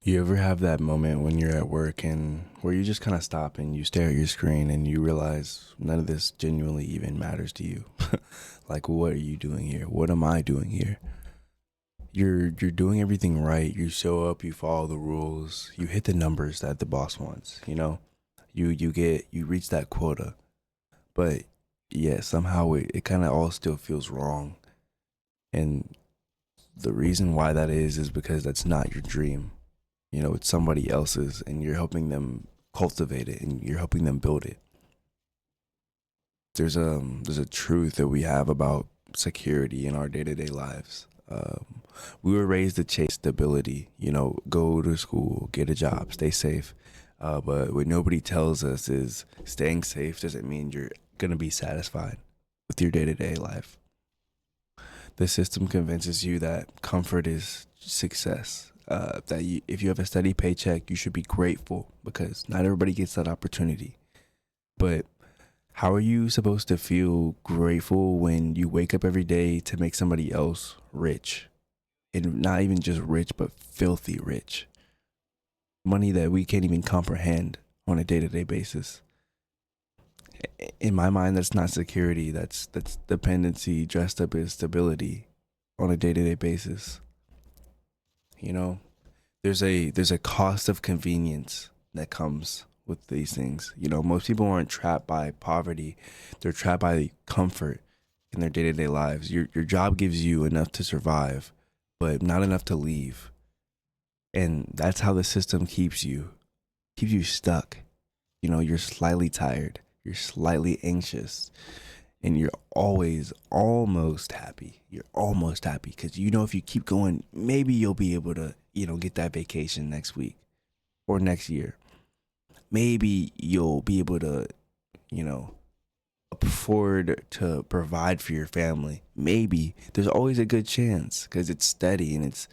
You ever have that moment when you're at work and where you just kind of stop and you stare at your screen and you realize none of this genuinely even matters to you? Like, what are you doing here? What am I doing here? You're doing everything right. You show up, you follow the rules, you hit the numbers that the boss wants, you know? You reach that quota. But yeah, somehow it kind of all still feels wrong. And the reason why that is because that's not your dream. You know, it's somebody else's and you're helping them cultivate it and you're helping them build it. There's a truth that we have about security in our day-to-day lives. We were raised to chase stability, you know, go to school, get a job, stay safe. But what nobody tells us is staying safe doesn't mean you're going to be satisfied with your day-to-day life. The system convinces you that comfort is success. If you have a steady paycheck, you should be grateful because not everybody gets that opportunity. But how are you supposed to feel grateful when you wake up every day to make somebody else rich? And not even just rich, but filthy rich. Money that we can't even comprehend on a day to day basis. In my mind, that's not security. That's dependency dressed up as stability on a day to day basis. You know, there's a cost of convenience that comes with these things. You know, most people aren't trapped by poverty; they're trapped by comfort in their day to day lives. Your job gives you enough to survive, but not enough to leave, and that's how the system keeps you stuck. You know, you're slightly tired, you're slightly anxious, and you're always almost happy. You're almost happy because you know if you keep going, maybe you'll be able to, get that vacation next week or next year. Maybe you'll be able to, you know, afford to provide for your family. Maybe there's always a good chance because it's steady and it's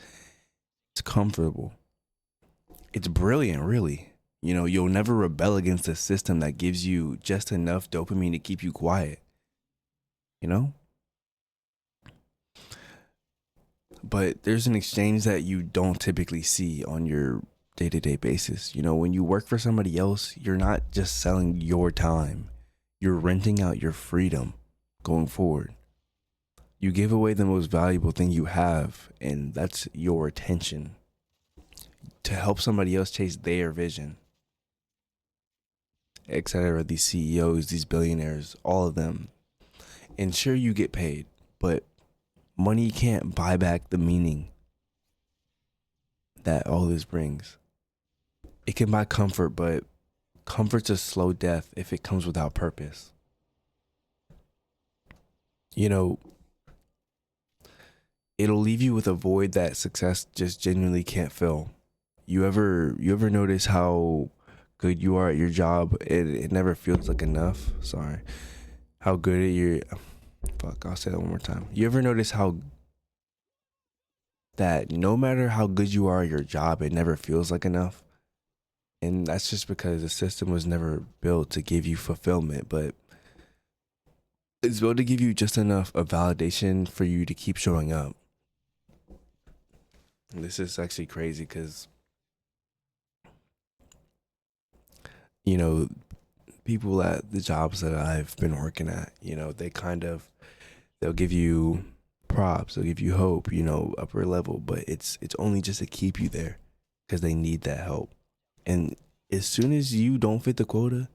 comfortable. It's brilliant, really. You know, you'll never rebel against a system that gives you just enough dopamine to keep you quiet, you know? But there's an exchange that you don't typically see on your day to day basis. You know, when you work for somebody else, you're not just selling your time, you're renting out your freedom going forward. You give away the most valuable thing you have, and that's your attention to help somebody else chase their vision, etc. These CEOs, these billionaires, all of them. And sure, you get paid, but money can't buy back the meaning that all this brings. It can buy comfort, but comfort's a slow death if it comes without purpose. You know, it'll leave you with a void that success just genuinely can't fill. You ever notice how good you are at your job? It never feels like enough. Sorry. How good at your fuck, I'll say that one more time. You ever notice how that no matter how good you are at your job, it never feels like enough? And that's just because the system was never built to give you fulfillment, but it's built to give you just enough of validation for you to keep showing up. And this is actually crazy because, you know, people at the jobs that I've been working at, they'll give you props, they'll give you hope, upper level, but it's only just to keep you there because they need that help. And as soon as you don't fit the quota,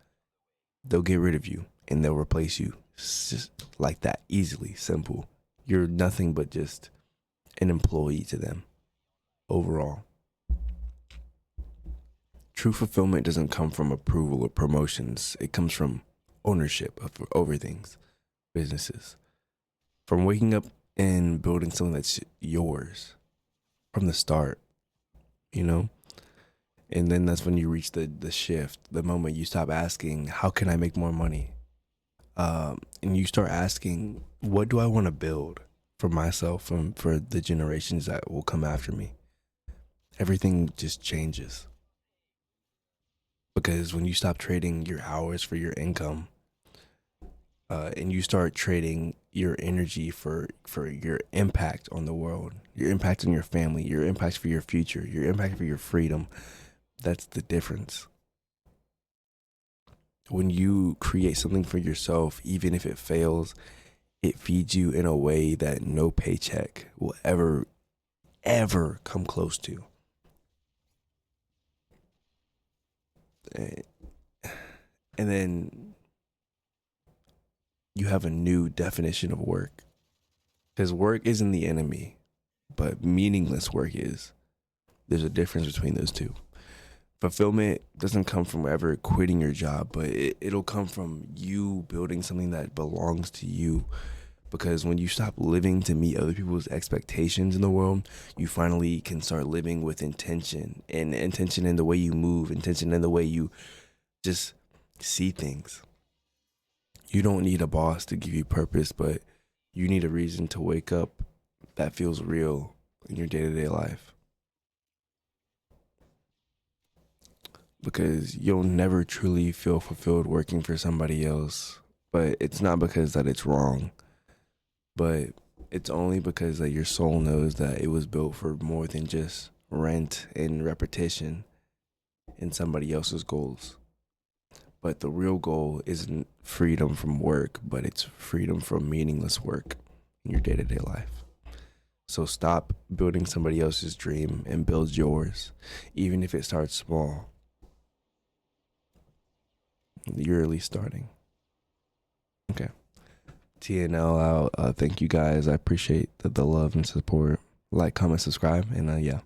they'll get rid of you and they'll replace you. It's just like that, easily, simple. You're nothing but just an employee to them overall. True fulfillment doesn't come from approval or promotions. It comes from ownership over things, businesses. From waking up and building something that's yours from the start, you know? And then that's when you reach the shift, the moment you stop asking, how can I make more money? And you start asking, what do I want to build for myself and for the generations that will come after me? Everything just changes. Because when you stop trading your hours for your income, and you start trading your energy for your impact on the world, your impact on your family, your impact for your future, your impact for your freedom. That's the difference. When you create something for yourself, even if it fails, it feeds you in a way that no paycheck will ever come close to. And then you have a new definition of work. Because work isn't the enemy, but meaningless work is. There's a difference between those two. Fulfillment doesn't come from ever quitting your job, but it'll come from you building something that belongs to you. Because when you stop living to meet other people's expectations in the world, you finally can start living with intention, and intention in the way you move, intention in the way you just see things. You don't need a boss to give you purpose, but you need a reason to wake up that feels real in your day-to-day life. Because you'll never truly feel fulfilled working for somebody else. But it's not because that it's wrong, but it's only because that your soul knows that it was built for more than just rent and repetition and somebody else's goals. But the real goal isn't freedom from work, but it's freedom from meaningless work in your day-to-day life. So stop building somebody else's dream and build yours, even if it starts small. You're at least starting. Okay. TNL out. Thank you guys. I appreciate the love and support. Like, comment, subscribe, and yeah.